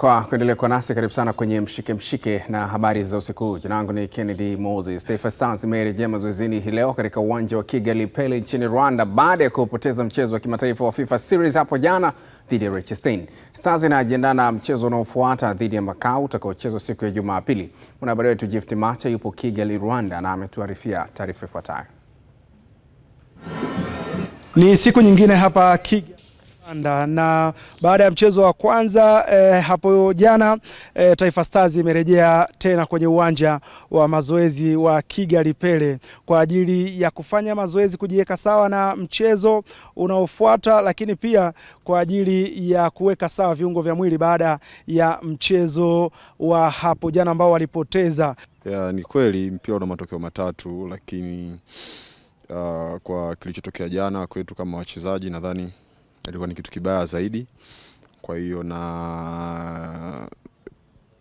kwa kuendelea kwa nasi. Karibu sana kwenye mshike na habari za usiku. Jina langu ni Kennedy Moses. Taifa Stars imerejea mazoezini hii leo katika uwanja wa Kigali Pele nchini Rwanda baada ya kupoteza mchezo wa kimataifa wa FIFA Series hapo jana dhidi ya Liechtenstein. Stars inajiandaa na mchezo unaofuata dhidi ya Macau utakaochezwa siku ya Jumapili. Mwanahabari wetu Gift Macha yupo Kigali Rwanda na ametuarifia taarifa ifuatayo. Ni siku nyingine hapa Kigali na baada ya mchezo wa kwanza hapo jana Taifa Stars imerejea tena kwenye uwanja wa mazoezi wa Kigali Pele kwa ajili ya kufanya mazoezi, kujiweka sawa na mchezo unaofuata, lakini pia kwa ajili ya kuweka sawa viungo vya mwili baada ya mchezo wa hapo jana ambao walipoteza. Ni kweli mpira una matokeo matatu, lakini kwa kilichotokea jana kwetu kama wachezaji nadhani ilikuwa ni kitu kibaya zaidi. Kwa hiyo na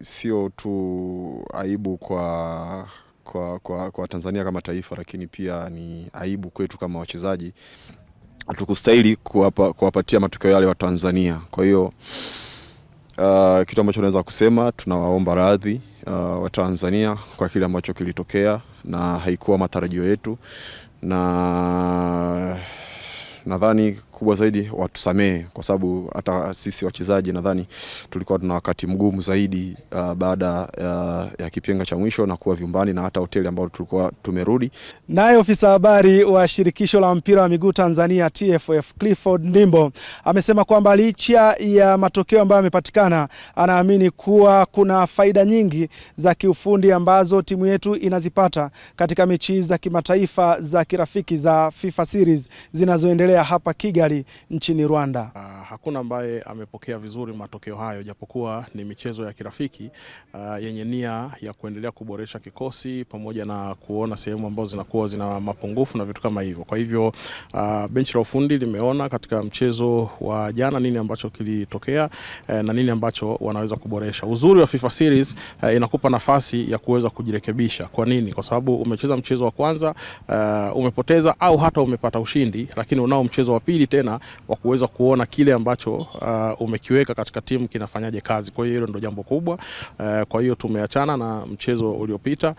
sio tu aibu kwa Tanzania kama taifa, lakini pia ni aibu kwetu kama wachezaji. Hatukustahili kuwapatia matokeo yale wa Tanzania. Kwa hiyo kitu ambacho naweza kusema, tunawaomba radhi wa Tanzania kwa kile ambacho kilitokea na haikuwa matarajio yetu, na nadhani kubwa zaidi watusamee kwa sababu hata sisi wachezaji nadhani tulikuwa tuna wakati mgumu zaidi baada ya kipenga cha mwisho na kuwa vyumbani na hata hoteli ambao tulikuwa tumerudi. Naye ofisa habari wa shirikisho la mpira wa miguu Tanzania TFF Clifford Ndimbo amesema kwamba licha ya matokeo ambayo yamepatikana, anaamini kuwa kuna faida nyingi za kiufundi ambazo timu yetu inazipata katika mechi za kimataifa za kirafiki za FIFA Series zinazoendelea hapa Kigali nchini Rwanda. Hakuna ambaye amepokea vizuri matokeo hayo, japokuwa ni michezo ya kirafiki yenye nia ya kuendelea kuboresha kikosi pamoja na kuona sehemu ambazo zinakuwa zina mapungufu na vitu kama hivyo. Kwa hivyo benchi la ufundi limeona katika mchezo wa jana nini ambacho kilitokea na nini ambacho wanaweza kuboresha. Uzuri wa FIFA Series inakupa nafasi ya kuweza kujirekebisha. Kwa nini? Kwa sababu umecheza mchezo wa kwanza, umepoteza au hata umepata ushindi, lakini unao mchezo wa pili tena wa kuweza kuona kile ambacho umekiweka katika timu kinafanyaje kazi. Kwa hiyo hilo ndio jambo kubwa. Kwa hiyo tumeachana na mchezo uliopita.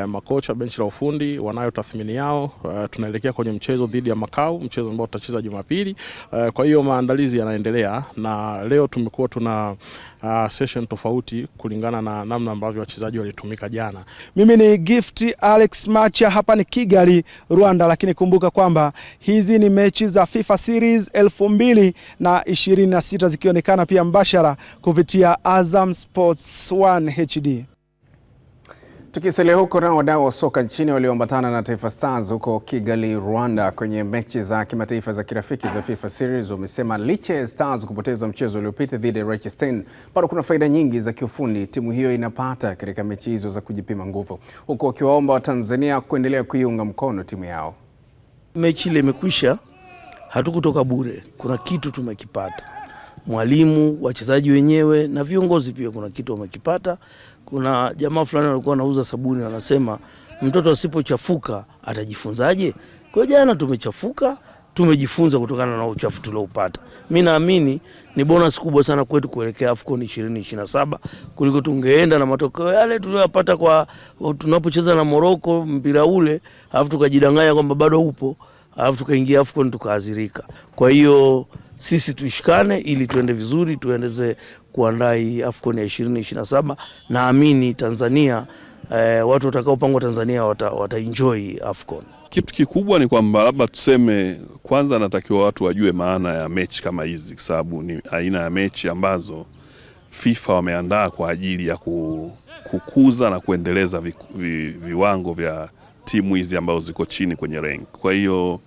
Makocha benchi la ufundi wanayo tathmini yao. Tunaelekea kwenye mchezo dhidi ya Macau, mchezo ambao tutacheza Jumapili. Kwa hiyo maandalizi yanaendelea na leo tumekuwa tuna session tofauti kulingana na namna ambavyo wachezaji walitumika jana. Mimi ni Gift Alex Macha, hapa ni Kigali Rwanda, lakini kumbuka kwamba hizi ni mechi za FIFA Series 2026 zikionekana pia mbashara kupitia Azam Sports 1 HD. Tukisalia huko, na wadau wa soka nchini walioambatana na Taifa Stars huko Kigali Rwanda kwenye mechi za kimataifa za kirafiki za FIFA Series wamesema licha ya Stars kupoteza mchezo uliopita dhidi ya Liechtenstein, bado kuna faida nyingi za kiufundi timu hiyo inapata katika mechi hizo za kujipima nguvu, huko wakiwaomba Watanzania kuendelea kuiunga mkono timu yao. Mechi ile imekwisha, hatukutoka bure, kuna kitu tumekipata. Mwalimu, wachezaji wenyewe na viongozi pia kuna kitu wamekipata. Kuna jamaa fulani walikuwa wanauza sabuni, wanasema mtoto asipochafuka atajifunzaje? Kwa jana tumechafuka, tumejifunza kutokana na uchafu tuliopata. Mimi naamini ni bonus kubwa sana kwetu kuelekea AFCON 2027 kuliko tungeenda na matokeo yale tuliyopata kwa tunapocheza na Morocco mpira ule, alafu tukajidanganya kwamba bado upo, alafu tukaingia AFCON tukaadhirika. Kwa hiyo sisi tuishikane ili tuende vizuri, tuendeze kuandaa AFCON ya 2027. Naamini Tanzania, watu watakaopangwa Tanzania wataenjoy AFCON. Kitu kikubwa ni kwamba labda tuseme kwanza natakiwa watu wajue maana ya mechi kama hizi, kwa sababu ni aina ya mechi ambazo FIFA wameandaa kwa ajili ya kukuza na kuendeleza viwango vya timu hizi ambazo ziko chini kwenye rank. Kwa hiyo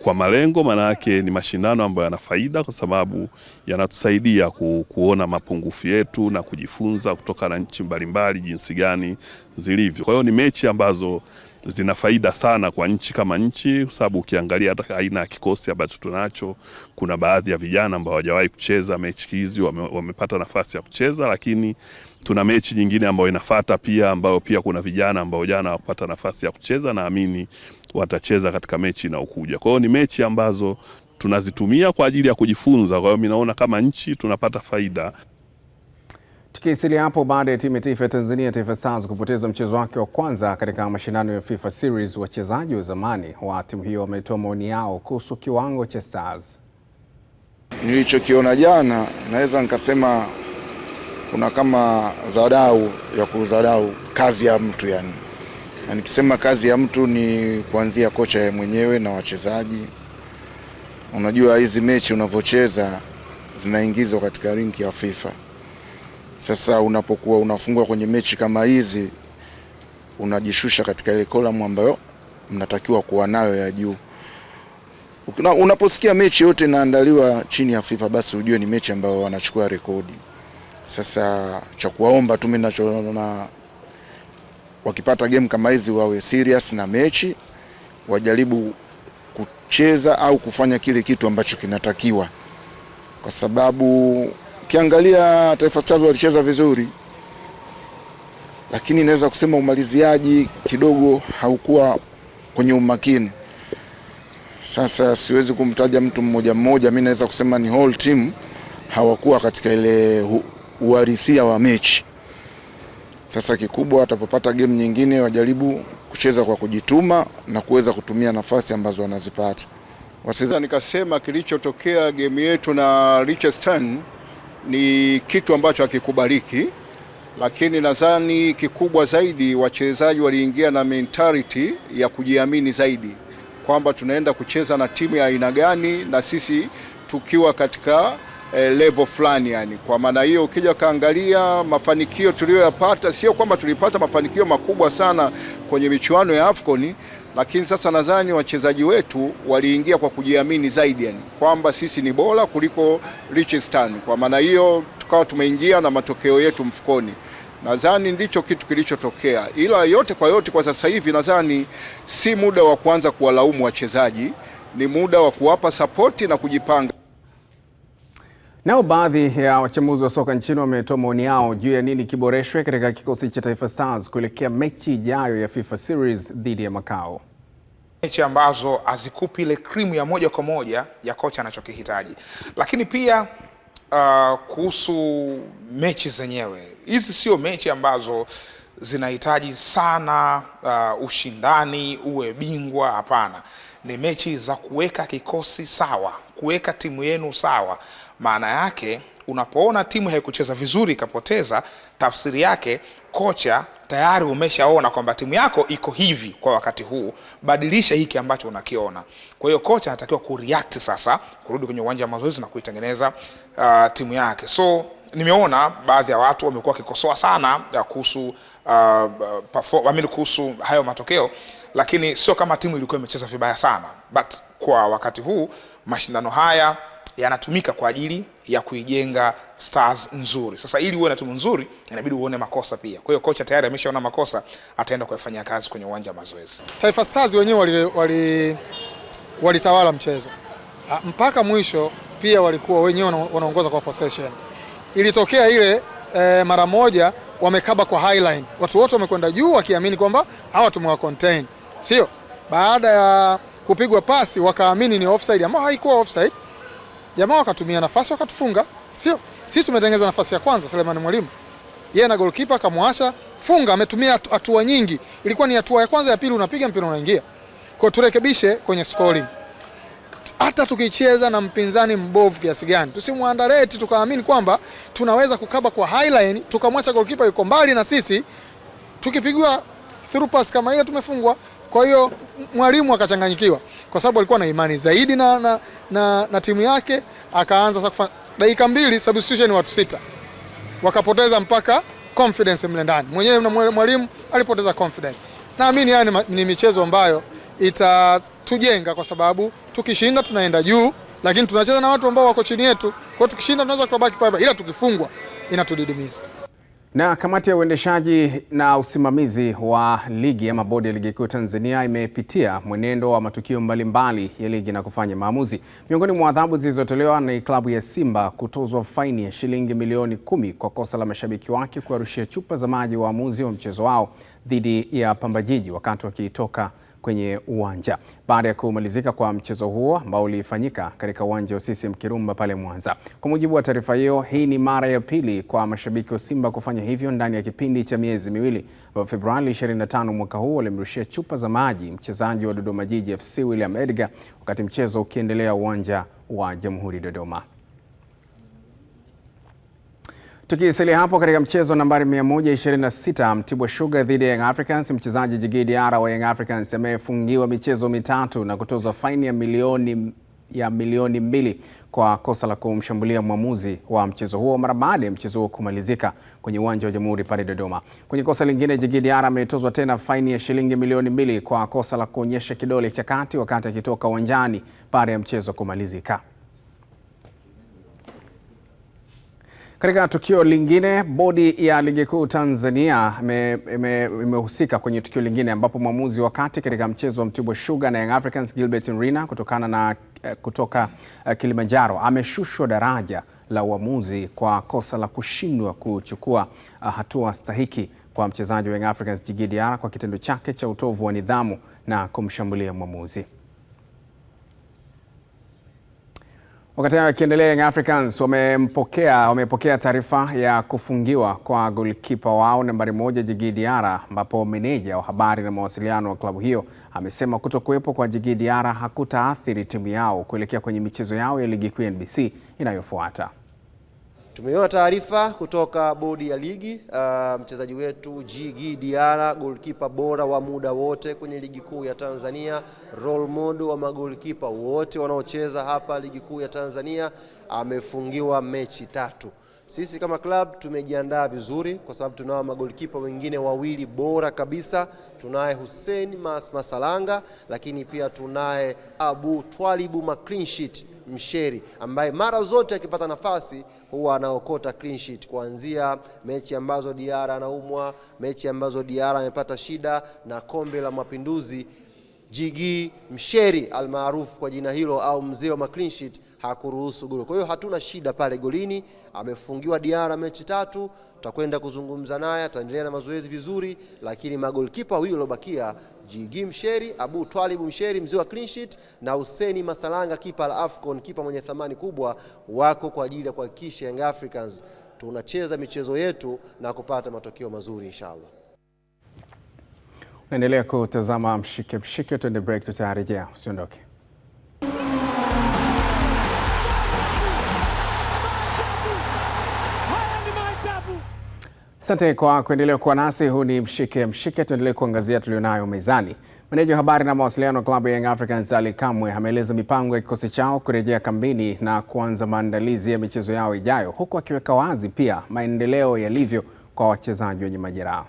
kwa malengo, maana yake ni mashindano ambayo yana faida kwa sababu yanatusaidia kuona mapungufu yetu na kujifunza kutoka na nchi mbalimbali jinsi gani zilivyo. Kwa hiyo ni mechi ambazo zina faida sana kwa nchi kama nchi, kwa sababu ukiangalia hata aina ya kikosi ambacho tunacho, kuna baadhi ya vijana ambao hawajawahi kucheza mechi hizi wamepata nafasi ya kucheza, lakini tuna mechi nyingine ambayo inafuata pia, ambayo pia kuna vijana ambao jana wapata nafasi ya kucheza, naamini watacheza katika mechi inayokuja. Kwa hiyo ni mechi ambazo tunazitumia kwa ajili ya kujifunza. Kwa hiyo mimi naona kama nchi tunapata faida. Tukisalia hapo, baada ya timu ya taifa ya Tanzania Taifa Stars kupoteza mchezo wake wa kwanza katika mashindano ya FIFA Series, wachezaji wa zamani wa timu hiyo wametoa maoni yao kuhusu kiwango cha Stars. Nilichokiona jana naweza nikasema kuna kama dharau ya kudharau kazi ya mtu yani. Na nikisema kazi ya mtu ni kuanzia kocha yeye mwenyewe na wachezaji. Unajua hizi mechi unavocheza zinaingizwa katika ringi ya FIFA. Sasa unapokuwa unafungwa kwenye mechi kama hizi unajishusha katika ile kolamu ambayo mnatakiwa kuwa nayo ya juu. Unaposikia mechi yote inaandaliwa chini ya FIFA basi ujue ni mechi ambayo wanachukua rekodi. Sasa cha kuwaomba tu mimi ninachoona, wakipata game kama hizi wawe serious na mechi, wajaribu kucheza au kufanya kile kitu ambacho kinatakiwa. Kwa sababu ukiangalia Taifa Stars walicheza vizuri, lakini naweza kusema umaliziaji kidogo haukuwa kwenye umakini. Sasa siwezi kumtaja mtu mmoja mmoja, mimi naweza kusema ni whole team hawakuwa katika ile uhalisia wa mechi. Sasa kikubwa watapopata game nyingine wajaribu kucheza kwa kujituma na kuweza kutumia nafasi ambazo wanazipata. Sasa nikasema kilichotokea game yetu na Liechtenstein ni kitu ambacho hakikubaliki, lakini nadhani kikubwa zaidi wachezaji waliingia na mentality ya kujiamini zaidi kwamba tunaenda kucheza na timu ya aina gani na sisi tukiwa katika level fulani yani. Kwa maana hiyo ukija kaangalia mafanikio tuliyoyapata, sio kwamba tulipata mafanikio makubwa sana kwenye michuano ya AFCON, lakini sasa nadhani wachezaji wetu waliingia kwa kujiamini zaidi yani, kwamba sisi ni bora kuliko Liechtenstein. Kwa maana hiyo tukawa tumeingia na matokeo yetu mfukoni. Nadhani ndicho kitu kilichotokea, ila yote kwa yote kwa sasa hivi nadhani si muda wa kuanza kuwalaumu wachezaji, ni muda wa kuwapa sapoti na kujipanga. Nao baadhi ya wachambuzi wa soka nchini wametoa maoni yao juu ya nini kiboreshwe katika kikosi cha Taifa Stars kuelekea mechi ijayo ya FIFA Series dhidi ya Macau. Mechi ambazo hazikupi ile krimu ya moja kwa moja ya kocha anachokihitaji. Lakini pia kuhusu mechi zenyewe, hizi sio mechi ambazo zinahitaji sana ushindani uwe bingwa, hapana. Ni mechi za kuweka kikosi sawa, kuweka timu yenu sawa. Maana yake unapoona timu haikucheza vizuri ikapoteza, tafsiri yake kocha tayari umeshaona kwamba timu yako iko hivi kwa wakati huu, badilisha hiki ambacho unakiona. Kwa hiyo kocha anatakiwa kureact sasa, kurudi kwenye uwanja wa mazoezi na kuitengeneza timu yake. So nimeona baadhi ya watu wamekuwa wakikosoa sana kuhusu kuhusu hayo matokeo, lakini sio kama timu ilikuwa imecheza vibaya sana. But kwa wakati huu mashindano haya yanatumika kwa ajili ya kuijenga Stars nzuri. Sasa ili uwe na timu nzuri inabidi uone makosa pia. Kwa hiyo kocha tayari ameshaona makosa, ataenda kuyafanyia kazi kwenye uwanja wa mazoezi. Taifa Stars wenyewe walitawala mchezo mpaka mwisho, pia walikuwa wenyewe wanaongoza kwa possession. Ilitokea ile mara moja wamekaba kwa highline, watu wote wamekwenda juu wakiamini kwamba hawa tumewa contain, sio? Baada ya kupigwa pasi wakaamini ni offside, ama haikuwa offside. Jamaa wakatumia nafasi wakatufunga, sio? Sisi tumetengeneza nafasi ya kwanza, Selemani Mwalimu yeye na goalkeeper akamwacha funga, ametumia hatua nyingi. Ilikuwa ni hatua ya kwanza, ya pili unapiga mpira unaingia. Kwa turekebishe kwenye scoring. Hata tukicheza na mpinzani mbovu kiasi gani, tusimuandareti tukaamini kwamba tunaweza kukaba kwa highline tukamwacha goalkeeper yuko mbali na sisi, tukipigwa through pass kama ile tumefungwa. Kwa hiyo Mwalimu akachanganyikiwa kwa sababu alikuwa na imani zaidi na timu yake, akaanza sasa dakika 2 substitution watu 6. Wakapoteza mpaka confidence mle ndani. Mwenyewe na Mwalimu alipoteza confidence. Naamini yani ni michezo ambayo itatujenga kwa sababu tukishinda tunaenda juu, lakini tunacheza na watu ambao wako chini yetu. Kwa hiyo tukishinda tunaweza kubaki pale, ila tukifungwa inatudidimiza. Na kamati ya uendeshaji na usimamizi wa ligi ama bodi ya ligi kuu Tanzania imepitia mwenendo wa matukio mbalimbali ya ligi na kufanya maamuzi. Miongoni mwa adhabu zilizotolewa ni klabu ya Simba kutozwa faini ya shilingi milioni 10 kwa kosa la mashabiki wake kuwarushia chupa za maji waamuzi wa mchezo wao dhidi ya Pamba Jiji wakati wakitoka kwenye uwanja baada ya kumalizika kwa mchezo huo ambao ulifanyika katika uwanja wa CCM Kirumba pale Mwanza. Kwa mujibu wa taarifa hiyo, hii ni mara ya pili kwa mashabiki wa Simba kufanya hivyo ndani ya kipindi cha miezi miwili, ambapo Februari 25 mwaka huu walimrushia chupa za maji mchezaji wa Dodoma Jiji FC William Edgar wakati mchezo ukiendelea uwanja wa Jamhuri Dodoma. Tukisalia hapo katika mchezo nambari 126 Mtibwa Sugar dhidi ya Young Africans, mchezaji Djigui Diarra wa Young Africans amefungiwa michezo mitatu na kutozwa faini ya milioni 2 kwa kosa la kumshambulia mwamuzi wa mchezo huo mara baada ya mchezo huo kumalizika kwenye uwanja wa Jamhuri pale Dodoma. Kwenye kosa lingine, Djigui Diarra ametozwa tena faini ya shilingi milioni 2 kwa kosa la kuonyesha kidole cha kati wakati akitoka uwanjani baada ya mchezo kumalizika. Katika tukio lingine, bodi ya Ligi Kuu Tanzania imehusika kwenye tukio lingine ambapo mwamuzi wa kati katika mchezo wa Mtibwa Sugar na Young Africans Gilbert Nrina kutoka Kilimanjaro ameshushwa daraja la uamuzi kwa kosa la kushindwa kuchukua hatua stahiki kwa mchezaji wa Young Africans Djigui Diarra kwa kitendo chake cha utovu wa nidhamu na kumshambulia mwamuzi. Wakati akiendelea, Young Africans wamepokea taarifa ya kufungiwa kwa goalkeeper wao nambari 1 Djigui Diarra, ambapo meneja wa habari na mawasiliano wa klabu hiyo amesema kutokuwepo kwa Djigui Diarra hakutaathiri timu yao kuelekea kwenye michezo yao ya Ligi Kuu NBC inayofuata. Tumeona taarifa kutoka bodi ya ligi, mchezaji wetu Djigui Diarra, goalkeeper bora wa muda wote kwenye Ligi Kuu ya Tanzania, role model wa magolikipa wote wanaocheza hapa Ligi Kuu ya Tanzania, amefungiwa mechi 3. Sisi kama club tumejiandaa vizuri kwa sababu tunao magolikipa wengine wawili bora kabisa. Tunaye Hussein Masalanga, lakini pia tunaye Abu Twalibu clean sheet Msheri, ambaye mara zote akipata nafasi huwa anaokota clean sheet, kuanzia mechi ambazo Diarra anaumwa, mechi ambazo Diarra amepata shida na Kombe la Mapinduzi. Djigui Msheri almaarufu kwa jina hilo au mzee wa clean sheet hakuruhusu goli. Kwa hiyo hatuna shida pale golini. Amefungiwa Diarra mechi 3, tutakwenda kuzungumza naye, ataendelea na mazoezi vizuri, lakini magolikipa wawili waliobakia, Djigui Msheri, Abu Twalibu Msheri mzee wa clean sheet, na Hussein Masalanga kipa la Afcon, kipa mwenye thamani kubwa, wako kwa ajili ya kuhakikisha Young Africans tunacheza michezo yetu na kupata matokeo mazuri inshallah. Naendelea kutazama Mshike Mshike, tuende break, tutarejea, usiondoke. Asante kwa kuendelea kuwa nasi. Huu ni Mshike Mshike, tuendelee kuangazia tulionayo mezani. Meneja wa habari na mawasiliano klabu ya Young Africans Ali Kamwe ameeleza mipango ya kikosi chao kurejea kambini na kuanza maandalizi ya michezo yao ijayo, huku akiweka wazi pia maendeleo yalivyo kwa wachezaji wenye majeraha.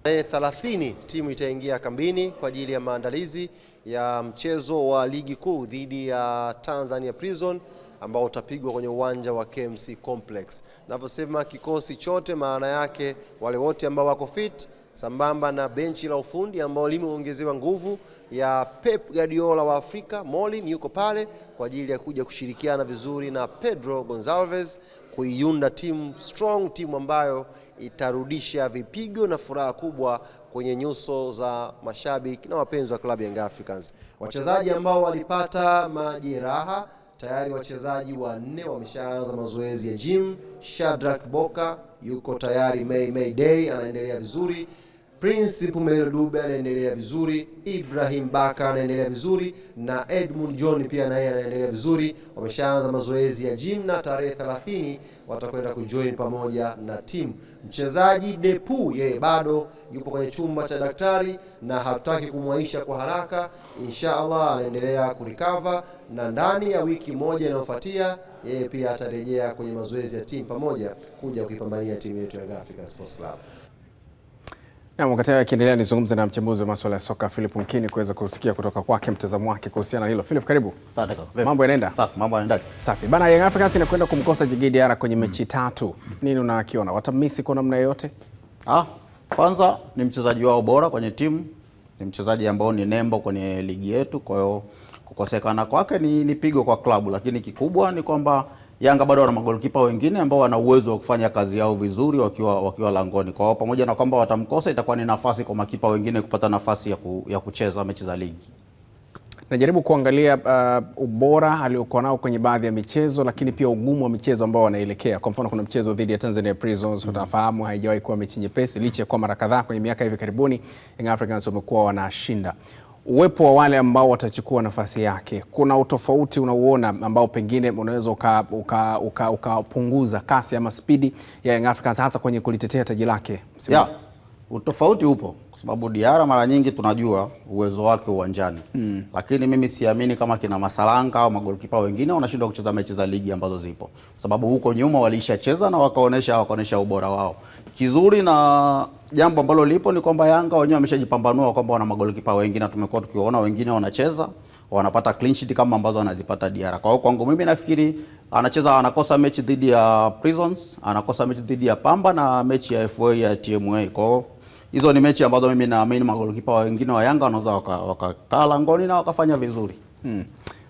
30 timu itaingia kambini kwa ajili ya maandalizi ya mchezo wa Ligi Kuu dhidi ya Tanzania Prison ambao utapigwa kwenye uwanja wa KMC Complex. Navyosema kikosi chote, maana yake wale wote ambao wako fit, sambamba na benchi la ufundi ambao limeongezewa nguvu ya Pep Guardiola wa Afrika. Molin yuko pale kwa ajili ya kuja kushirikiana vizuri na Pedro Gonçalves kuiunda timu strong, timu ambayo itarudisha vipigo na furaha kubwa kwenye nyuso za mashabiki na wapenzi wa klabu ya Young Africans. Wachezaji ambao walipata majeraha, tayari wachezaji 4 wameshaanza mazoezi ya gym. Shadrack Boka yuko tayari May Day, anaendelea vizuri. Prince Pumelo Dube anaendelea vizuri, Ibrahim Baka anaendelea vizuri, na Edmund John pia naye anaendelea vizuri. Wameshaanza mazoezi ya gym na tarehe 30 watakwenda kujoin pamoja na timu. Mchezaji Depu yeye bado yupo kwenye chumba cha daktari na hatutaki kumwaisha kwa haraka. Inshallah anaendelea kurecover na ndani ya wiki moja inayofuatia yeye pia atarejea kwenye mazoezi ya timu pamoja kuja kuipambania timu yetu ya Africa Sports Club. Na wakati akiendelea nizungumza na mchambuzi wa masuala ya soka Philip Mkini kuweza kusikia kutoka kwake mtazamo wake kuhusiana na hilo. Philip, karibu. Asante. Mambo yanaenda? Safi, mambo yanaenda. Safi. Bana, Young Africans inakwenda kumkosa Djigui Diarra kwenye mechi 3. Nini unakiona? Watamisi kwa namna yote? Kwanza ni mchezaji wao bora kwenye timu. Ni mchezaji ambao ni nembo kwenye ligi yetu, kwa hiyo kukosekana kwake ni pigo kwa klabu, lakini kikubwa ni kwamba Yanga bado wana magolikipa wengine ambao wana uwezo wa kufanya kazi yao vizuri wakiwa langoni. Kwa hiyo pamoja na kwamba watamkosa, itakuwa ni nafasi kwa makipa wengine kupata nafasi ya kucheza mechi za ligi. Najaribu kuangalia ubora aliokuwa nao kwenye baadhi ya michezo, lakini pia ugumu wa michezo ambao wanaelekea. Kwa mfano kuna mchezo dhidi ya Tanzania Prisons, utafahamu haijawahi kuwa mechi nyepesi, licha ya kwa mara kadhaa kwenye miaka hivi karibuni Young Africans wamekuwa wanashinda. Uwepo wa wale ambao watachukua nafasi yake, kuna utofauti unauona ambao pengine unaweza ukapunguza kasi ama spidi ya Young Africans hasa kwenye kulitetea taji lake? Ya, utofauti upo kwa sababu Diarra mara nyingi tunajua uwezo wake uwanjani. Lakini mimi siamini kama kina Masalanga au magolikipa wengine wanashindwa kucheza mechi za ligi ambazo zipo. Kwa sababu huko nyuma walishacheza na wakaonesha ubora wao. Kizuri na jambo ambalo lipo ni kwamba Yanga wenyewe wameshajipambanua kwamba wana magolikipa wengi, na tumekuwa tukiona wengine wanacheza wanapata clean sheet kama ambazo anazipata Diarra. Kwa hiyo kwangu mimi nafikiri anakosa mechi dhidi ya Prisons, anakosa mechi dhidi ya Pamba na mechi ya FA ya TMA. Kwa hiyo hizo ni mechi ambazo mimi naamini magolikipa wengine wa Yanga wanaweza wakakaa langoni na wakafanya vizuri.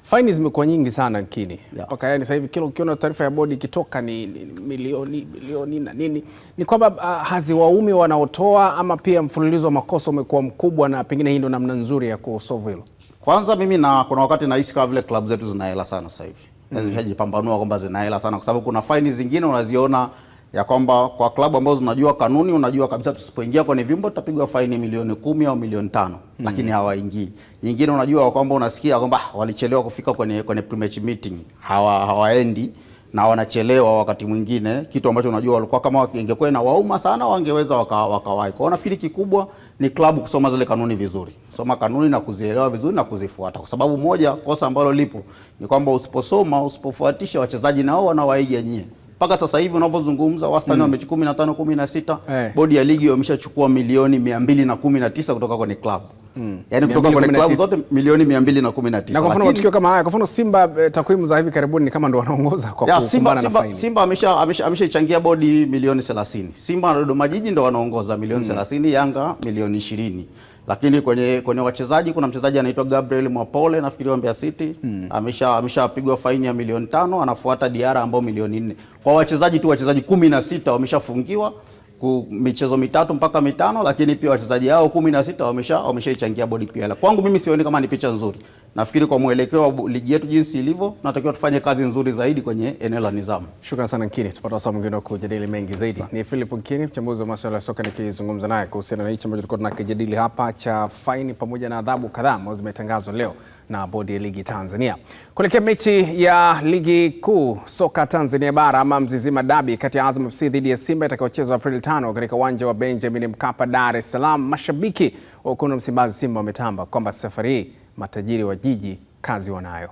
Faini zimekuwa nyingi sana nchini. Mpaka yani sasa hivi kila ukiona taarifa ya bodi ikitoka ni milioni na nini. Ni kwamba haziwaumi wanaotoa ama pia mfululizo wa makosa umekuwa mkubwa, na pengine hii ndio namna nzuri ya kusolve hilo? Kwanza mimi kuna wakati nahisi kama vile club zetu zina hela sana sasa hivi. Zimejipambanua kwamba zina hela sana, kwa sababu kuna faini zingine unaziona ya kwamba kwa klabu ambazo zinajua kanuni, unajua kabisa tusipoingia kwenye vyumba tutapigwa faini milioni 10 au milioni 5, lakini hawaingii. Nyingine unajua kwamba unasikia kwamba walichelewa kufika kwenye pre-match meeting, hawaendi na wanachelewa wakati mwingine, kitu ambacho unajua walikuwa kama ingekuwa na wauma sana wangeweza wakawahi. Kwa nafikiri kikubwa ni klabu kusoma zile kanuni vizuri, kusoma kanuni na kuzielewa vizuri na kuzifuata, kwa sababu moja kosa ambalo lipo ni kwamba usipofuatisha wachezaji nao wanawaiga nyie. Mpaka sasa hivi unapozungumza wastani wa mechi 15 16, bodi ya ligi wameshachukua milioni 219 kutoka kwenye club. Yaani kutoka kwenye club zote milioni 219. Na kwa mfano matukio kama haya, kwa mfano Simba, takwimu za hivi karibuni ni kama ndio wanaongoza kwa kukumbana na faini. Simba ameshaichangia bodi milioni 30. Simba na Dodoma Jiji ndio wanaongoza milioni 30, Yanga milioni 20. Lakini kwenye wachezaji kuna mchezaji anaitwa Gabriel Mwapole nafikiri wa Mbeya City, ameshapigwa faini ya milioni 5, anafuata Diarra ambao milioni 4. Kwa wachezaji tu, wachezaji 16 wameshafungiwa michezo 3 mpaka 5, lakini pia wachezaji hao 16 wameshaichangia bodi pia. Kwangu mimi sioni kama ni picha nzuri. Nafikiri kwa mwelekeo wa ligi yetu jinsi ilivyo, tunatakiwa tufanye kazi nzuri zaidi kwenye eneo la nidhamu. Shukrani sana Nkini. Tupata wasaa mwingine wa kujadili mengi zaidi. Ni Philip Nkini, mchambuzi wa masuala ya soka, nikizungumza naye kuhusiana na hicho ambacho tulikuwa tunakijadili hapa cha faini pamoja na adhabu kadhaa ambazo zimetangazwa leo na bodi ya ligi Tanzania. Kuelekea mechi ya ligi kuu soka Tanzania bara ama Mzizima Derby kati ya Azam FC dhidi ya Simba itakayochezwa Aprili 5 katika uwanja wa Benjamin Mkapa, Dar es Salaam. Mashabiki wa Wekundu wa Msimbazi Simba wametamba kwamba safari hii matajiri wa jiji kazi wanayo.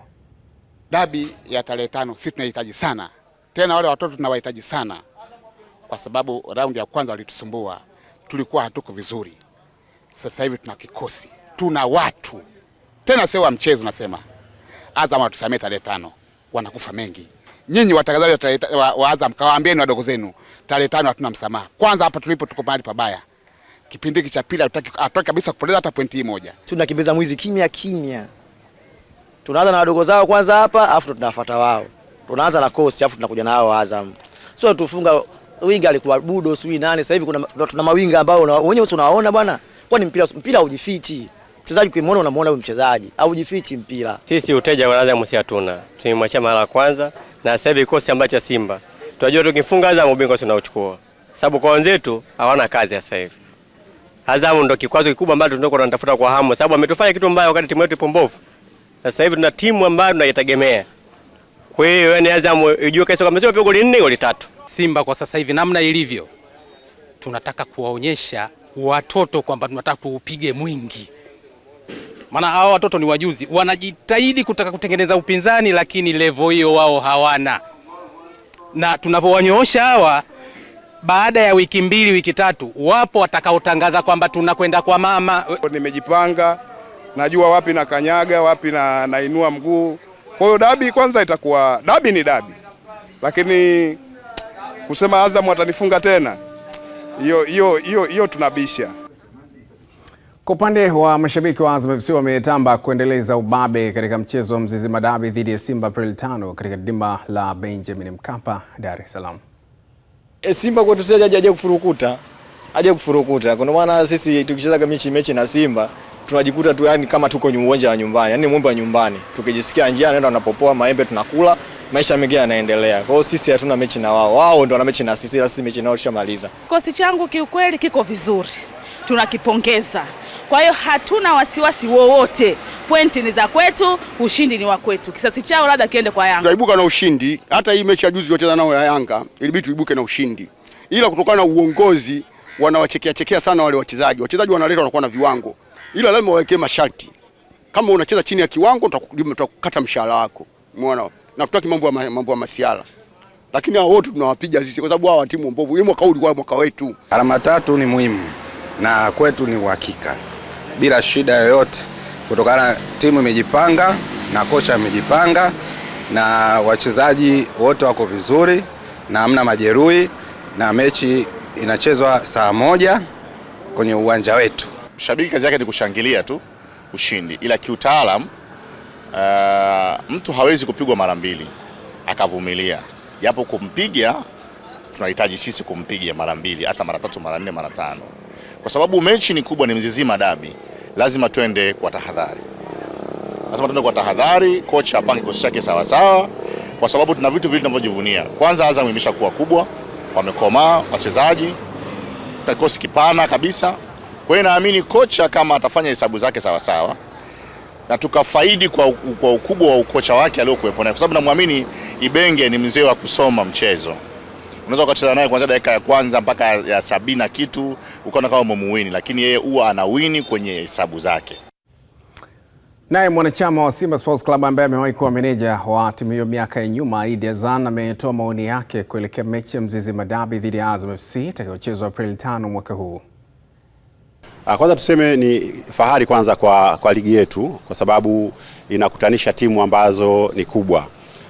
Derby ya tarehe 5 sisi tunahitaji sana. Tena wale watoto tunawahitaji sana. Kwa sababu raundi ya kwanza walitusumbua. Tulikuwa hatuko vizuri. Sasa hivi tuna kikosi. Tuna watu. Tena sio wa mchezo nasema. Azam watusamee tarehe 5. Wanakufa mengi. Nyinyi watangazaji wa Azam kawaambieni wadogo zenu tarehe 5 hatuna msamaha. Kwanza hapa tulipo tuko mahali pabaya. Kipindi hiki cha pili hatutaki kabisa kupoteza hata pointi moja. Tunakimbiza mwizi kimya. Tunaanza na wadogo zao kwanza hapa, afu tunafuata wao. Tunaanza na Coast afu tunakuja nao Azam. Sio tufunga winga alikuwa Budo sui nani, sasa hivi tuna mawinga ambao wenyewe unawaona bwana. Kwani mpira hujifichi. Mchezaji ukimwona unamuona huyo mchezaji, haujifichi mpira. Sisi uteja wa Azam si hatuna. Tumemwachia mara kwanza na sasa hivi kosi ambacho Simba. Tunajua tukifunga Azam ubingwa tunauchukua. Sababu kwa wenzetu hawana kazi sasa hivi. Azam ndio kikwazo kikubwa ambacho tunatafuta kwa hamu, sababu ametufanya kitu mbaya wakati timu yetu ipo mbovu. Sasa hivi tuna timu ambayo tunaitegemea. Kwa hiyo yani Azam ijue kesho kama sio goli 4 goli 3. Simba kwa sasa hivi namna ilivyo, tunataka kuwaonyesha watoto kwamba tunataka tuupige mwingi. Maana hao watoto ni wajuzi, wanajitahidi kutaka kutengeneza upinzani, lakini level hiyo wao hawana. Na tunavyowanyoosha hawa, baada ya wiki 2 wiki 3 wapo watakaotangaza kwamba tunakwenda kwa mama. Nimejipanga, najua wapi na kanyaga, wapi na nainua mguu. Kwa hiyo dabi kwanza itakuwa dabi ni dabi. Lakini kusema Azam watanifunga tena, hiyo tunabisha. Kwa upande wa mashabiki wa Azam FC wametamba kuendeleza ubabe katika mchezo wa Mzizima Derby dhidi ya Simba Aprili 5 katika dimba la Benjamin Mkapa, Dar es Salaam. Simba kwetu sisi haja kufurukuta. Kuna maana sisi tukicheza mechi na Simba tunajikuta tu yani kama tuko uwanja wa nyumbani, yani mwembe wa nyumbani. Tukijisikia njaa naenda tunapopoa maembe tunakula, maisha mengine yanaendelea. Kwa hiyo sisi hatuna mechi na wao. Wao ndio wana mechi na sisi, sisi mechi nao tushamaliza. Kikosi changu kiukweli kiko vizuri. Tunakipongeza. Kwa hiyo hatuna wasiwasi wowote. Pointi ni za kwetu, ushindi ni wa kwetu. Kisasi chao labda kiende kwa Yanga. Tunaibuka na ushindi. Hata hii mechi ya juzi wacheza nao ya Yanga, ilibidi tuibuke na ushindi. Ila kutokana na uongozi wanawachekea sana wale wachezaji. Wachezaji wanaleta wanakuwa na viwango. Ila lazima wawekee masharti. Kama unacheza chini ya kiwango tutakukata mshahara wako. Umeona? Na kutaki mambo ya masiala. Lakini hao wote tunawapiga sisi kwa sababu hao timu mbovu. Hii mwaka huu ulikuwa mwaka wetu. Alama 3 ni muhimu na kwetu ni uhakika. Bila shida yoyote kutokana timu imejipanga na kocha amejipanga na wachezaji wote wako vizuri na hamna majeruhi na mechi inachezwa saa 1 kwenye uwanja wetu. Shabiki kazi yake ni kushangilia tu ushindi, ila kiutaalam mtu hawezi kupigwa mara mbili akavumilia. Japo kumpiga tunahitaji sisi kumpiga mara mbili, hata mara 3, mara 4, mara 5. Kwa sababu mechi ni kubwa, ni Mzizima Derby. Lazima twende kwa tahadhari. Kocha apange kikosi chake sawa sawa kwa sababu tuna vitu vingi tunavyojivunia. Kwanza Azam imeshakuwa kubwa, wamekomaa wachezaji, kikosi kipana kabisa. Kwa hiyo naamini kocha kama atafanya hesabu zake sawa sawa na tukafaidi kwa ukubwa wa ukocha wake aliyokuwepo naye, kwa sababu namwamini Ibenge ni mzee wa kusoma mchezo. Unaweza kucheza naye kuanzia dakika ya kwanza mpaka ya 70 na kitu ukaona kama umemuwini, lakini yeye huwa anawini kwenye hesabu zake. Naye mwanachama wa Simba Sports Club ambaye amewahi kuwa meneja wa timu hiyo miaka ya nyuma, Idi Azan, ametoa maoni yake kuelekea mechi ya Mzizima Derby dhidi ya Azam FC itakayochezwa Aprili 5 mwaka huu. Kwanza tuseme ni fahari kwanza kwa ligi yetu kwa sababu inakutanisha timu ambazo ni kubwa,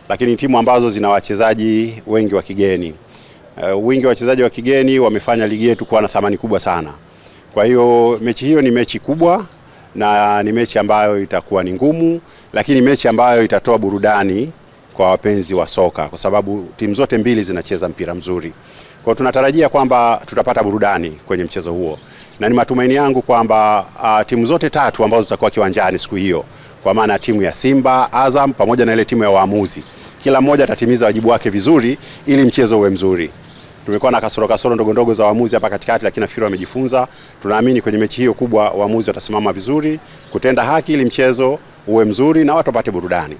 lakini timu ambazo zina wachezaji wengi wa kigeni. Wingi wa wachezaji wa kigeni wamefanya ligi yetu kuwa na thamani kubwa sana. Kwa hiyo mechi hiyo ni mechi kubwa na ni mechi ambayo itakuwa ni ngumu, lakini mechi ambayo itatoa burudani kwa wapenzi wa soka kwa sababu timu zote mbili zinacheza mpira mzuri. Kwa hiyo tunatarajia kwamba tutapata burudani kwenye mchezo huo. Na ni matumaini yangu kwamba timu zote 3 ambazo zitakuwa kiwanjani siku hiyo, kwa maana timu ya Simba, Azam pamoja na ile timu ya waamuzi, kila mmoja atatimiza wajibu wake vizuri ili mchezo uwe mzuri. Tumekuwa na kasoro ndogo za waamuzi hapa katikati, lakini nafikiri wamejifunza. Tunaamini kwenye mechi hiyo kubwa waamuzi watasimama vizuri kutenda haki ili mchezo uwe mzuri na watu wapate burudani.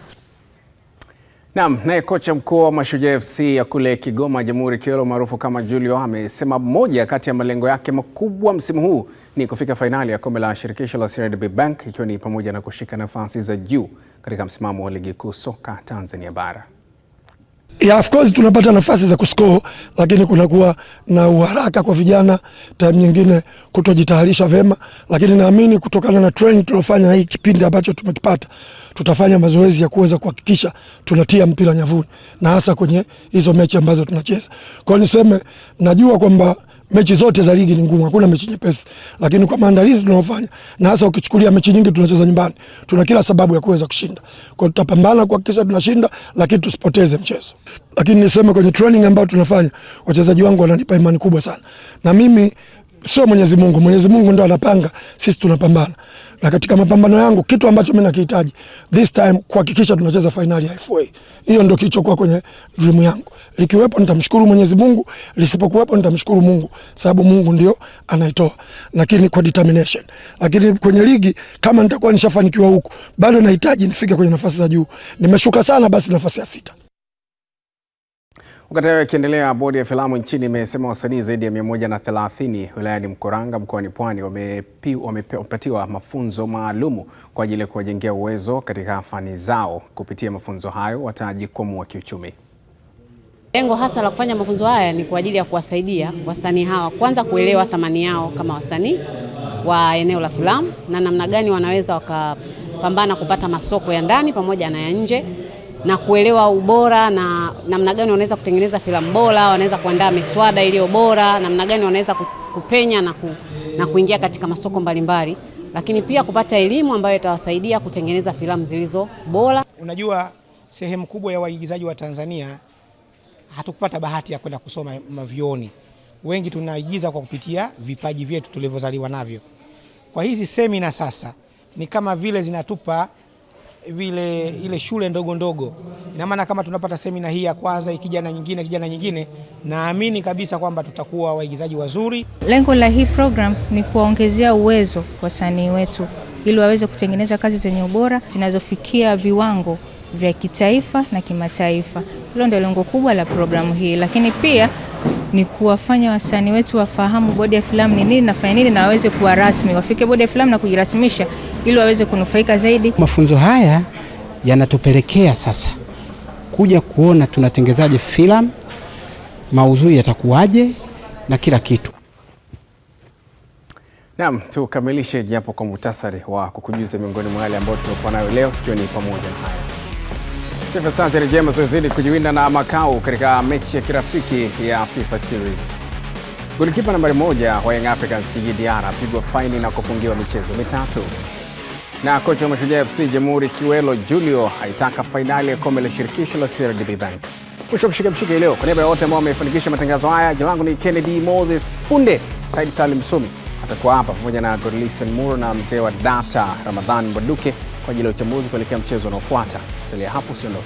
Naam, naye kocha mkuu wa Mashujaa FC ya kule Kigoma Jamhuri Kyolo maarufu kama Julio amesema moja kati ya malengo yake makubwa msimu huu ni kufika fainali ya kombe la shirikisho la CRDB Bank, ikiwa ni pamoja na kushika nafasi za juu katika msimamo wa ligi kuu soka Tanzania bara. Yeah, of course tunapata nafasi za kuscore, lakini kunakuwa na uharaka kwa vijana, time nyingine kutojitayarisha vema, lakini naamini kutokana na training tulofanya na hii kipindi ambacho tumekipata, tutafanya mazoezi ya kuweza kuhakikisha tunatia mpira nyavuni na hasa kwenye hizo mechi ambazo tunacheza. Kwa hiyo niseme najua kwamba mechi zote za ligi ni ngumu, hakuna mechi nyepesi, lakini kwa maandalizi tunayofanya na hasa ukichukulia mechi nyingi tunacheza nyumbani, tuna kila sababu ya kuweza kushinda. Kwa hiyo tutapambana kuhakikisha tunashinda, lakini tusipoteze mchezo. Lakini niseme kwenye training ambayo tunafanya, wachezaji wangu wananipa imani kubwa sana. Na mimi sio Mwenyezi Mungu, Mwenyezi Mungu ndio anapanga, sisi tunapambana. Na katika mapambano yangu kitu ambacho mimi nakihitaji this time kuhakikisha tunacheza finali ya FA. Hiyo ndio kilichokuwa kwenye dream yangu. Likiwepo nitamshukuru Mwenyezi Mungu, lisipokuwepo nitamshukuru Mungu, sababu Mungu ndio anaitoa, lakini kwa determination. Lakini kwenye ligi kama nitakuwa nishafanikiwa huko, bado nahitaji nifike kwenye nafasi za juu. Nimeshuka sana, basi nafasi ya 6. Wakati hayo yakiendelea, bodi ya filamu nchini imesema wasanii zaidi ya 130 wilayani Mkuranga mkoani Pwani wamepatiwa mafunzo maalumu kwa ajili ya kuwajengea uwezo katika fani zao. Kupitia mafunzo hayo watajikwamua kiuchumi. Lengo hasa la kufanya mafunzo haya ni kwa ajili ya kuwasaidia wasanii hawa kwanza kuelewa thamani yao kama wasanii wa eneo la filamu na namna gani wanaweza wakapambana kupata masoko ya ndani pamoja na ya nje, na kuelewa ubora na namna gani wanaweza kutengeneza filamu bora, wanaweza kuandaa miswada iliyo bora, namna gani wanaweza kupenya na kuingia katika masoko mbalimbali lakini pia kupata elimu ambayo itawasaidia kutengeneza filamu zilizo bora. Unajua, sehemu kubwa ya waigizaji wa Tanzania hatukupata bahati ya kwenda kusoma mavyuoni. Wengi tunaigiza kwa kupitia vipaji vyetu tulivyozaliwa navyo. Kwa hizi semina sasa ni kama vile zinatupa ile shule ndogo ndogo. Ina maana kama tunapata semina hii ya kwanza, ikija na nyingine, naamini kabisa kwamba tutakuwa waigizaji wazuri. Lengo la hii program ni kuwaongezea uwezo wasanii wetu ili waweze kutengeneza kazi zenye ubora zinazofikia viwango vya kitaifa na kimataifa. Hilo ndio lengo kubwa la programu hii, lakini pia ni kuwafanya wasanii wetu wafahamu bodi ya filamu ni nini, nafanya nini, na waweze kuwa rasmi, wafike bodi ya filamu na kujirasimisha ili waweze kunufaika zaidi. Mafunzo haya yanatupelekea sasa kuja kuona tunatengezaje filamu, maudhui yatakuwaje na kila kitu. Naam, tukamilishe japo kwa muhtasari wa kukujuza miongoni mwa wale ambao tulikuwa nayo leo, ikiwa ni pamoja na haya. Taifa Stars yarejea mazoezini kujiwinda na Macau katika mechi ya kirafiki ya FIFA Series. Golikipa nambari 1 wa Young Africans Djigui Diarra apigwa faini na kufungiwa michezo mitatu. Na kocha wa Mashujaa FC Jamhuri Kiwelo Julio aitaka fainali ya kombe la shirikisho la CRDB Bank. Mwisho mshike leo. Kwa niaba ya wote ambao wamefanikisha matangazo haya, jina langu ni Kennedy Moses Punde. Said Salim Sumi atakuwa hapa pamoja na Godlisten Muro na mzee wa data Ramadhan Baduke kwa ajili ya uchambuzi kuelekea mchezo unaofuata. Salia hapo, usiondoke.